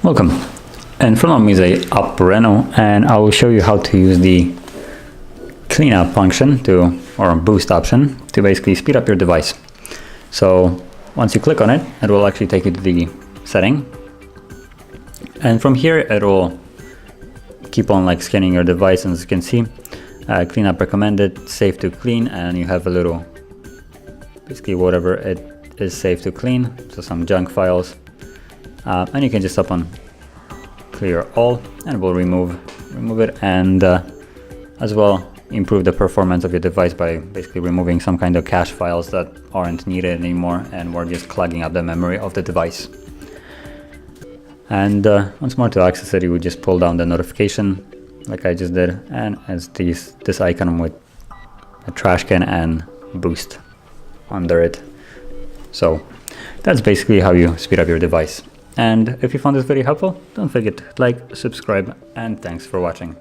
Welcome. In front of me is a Oppo Reno, and I will show you how to use the cleanup function or boost option to basically speed up your device. So once you click on it, it will actually take you to the setting, and from here it will keep on like scanning your device, and as you can see, cleanup recommended, safe to clean, and you have a little basically whatever it is safe to clean, so some junk files. And you can just tap on clear all, and we'll remove it, and as well improve the performance of your device by basically removing some kind of cache files that aren't needed anymore and were just clogging up the memory of the device. And once more, to access it, you would just pull down the notification like I just did, and as this icon with a trash can and boost under it. So that's basically how you speed up your device. And if you found this video helpful, don't forget to like, subscribe, and thanks for watching.